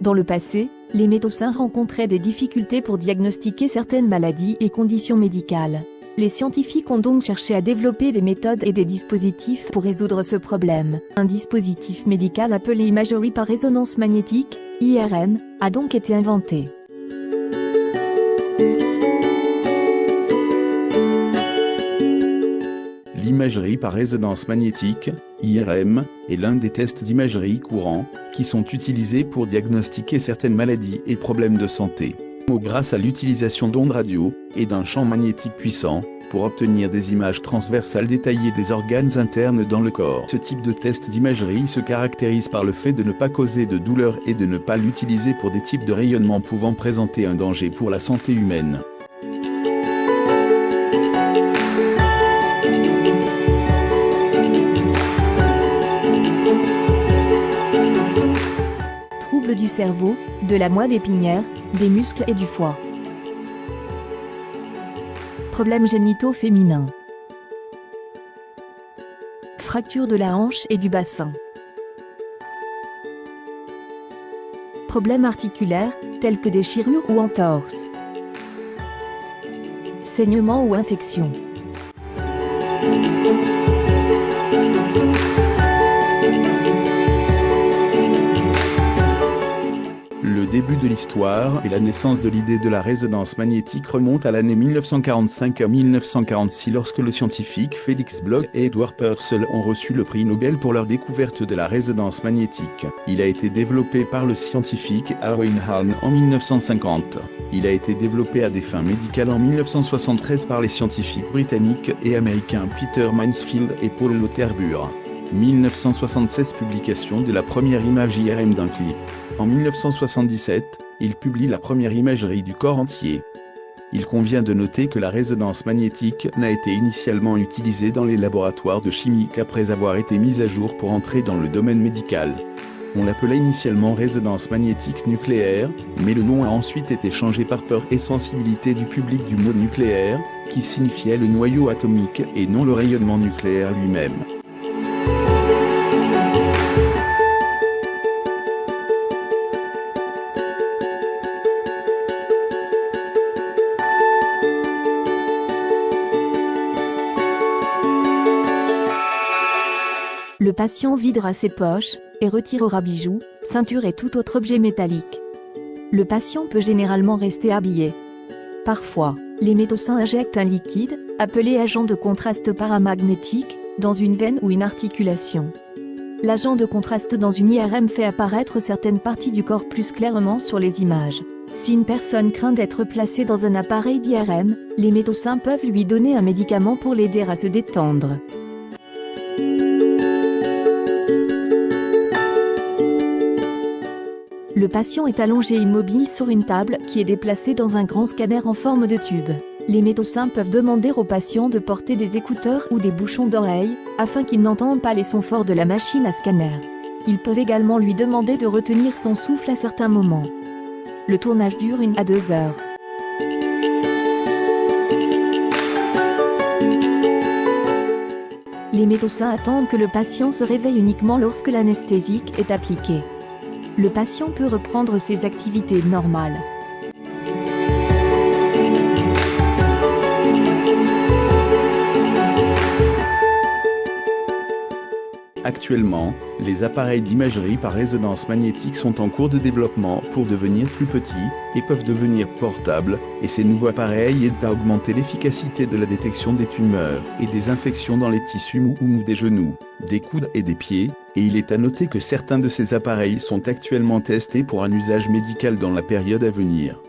Dans le passé, les médecins rencontraient des difficultés pour diagnostiquer certaines maladies et conditions médicales. Les scientifiques ont donc cherché à développer des méthodes et des dispositifs pour résoudre ce problème. Un dispositif médical appelé imagerie par résonance magnétique, IRM, a donc été inventé. L'imagerie par résonance magnétique, IRM, est l'un des tests d'imagerie courants, qui sont utilisés pour diagnostiquer certaines maladies et problèmes de santé. Grâce à l'utilisation d'ondes radio, et d'un champ magnétique puissant, pour obtenir des images transversales détaillées des organes internes dans le corps. Ce type de test d'imagerie se caractérise par le fait de ne pas causer de douleur et de ne pas l'utiliser pour des types de rayonnements pouvant présenter un danger pour la santé humaine. Troubles du cerveau, de la moelle épinière, des muscles et du foie. Problèmes génitaux féminins. Fracture de la hanche et du bassin. Problèmes articulaires, tels que déchirures ou entorses. Saignements ou infections. Le début de l'histoire et la naissance de l'idée de la résonance magnétique remontent à l'année 1945 à 1946 lorsque le scientifique Felix Bloch et Edward Purcell ont reçu le prix Nobel pour leur découverte de la résonance magnétique. Il a été développé par le scientifique Erwin Hahn en 1950. Il a été développé à des fins médicales en 1973 par les scientifiques britanniques et américains Peter Mansfield et Paul Lauterbur. 1976 publication de la première image IRM d'un clip. En 1977, il publie la première imagerie du corps entier. Il convient de noter que la résonance magnétique n'a été initialement utilisée dans les laboratoires de chimie qu'après avoir été mise à jour pour entrer dans le domaine médical. On l'appelait initialement résonance magnétique nucléaire, mais le nom a ensuite été changé par peur et sensibilité du public du mot nucléaire, qui signifiait le noyau atomique et non le rayonnement nucléaire lui-même. Le patient videra ses poches et retirera bijoux, ceinture et tout autre objet métallique. Le patient peut généralement rester habillé. Parfois, les médecins injectent un liquide, appelé agent de contraste paramagnétique, dans une veine ou une articulation. L'agent de contraste dans une IRM fait apparaître certaines parties du corps plus clairement sur les images. Si une personne craint d'être placée dans un appareil d'IRM, les médecins peuvent lui donner un médicament pour l'aider à se détendre. Le patient est allongé immobile sur une table qui est déplacée dans un grand scanner en forme de tube. Les médecins peuvent demander au patient de porter des écouteurs ou des bouchons d'oreilles, afin qu'il n'entende pas les sons forts de la machine à scanner. Ils peuvent également lui demander de retenir son souffle à certains moments. Le tournage dure 1 à 2 heures. Les médecins attendent que le patient se réveille uniquement lorsque l'anesthésique est appliqué. Le patient peut reprendre ses activités normales. Actuellement, les appareils d'imagerie par résonance magnétique sont en cours de développement pour devenir plus petits, et peuvent devenir portables, et ces nouveaux appareils aident à augmenter l'efficacité de la détection des tumeurs et des infections dans les tissus mous des genoux, des coudes et des pieds, et il est à noter que certains de ces appareils sont actuellement testés pour un usage médical dans la période à venir.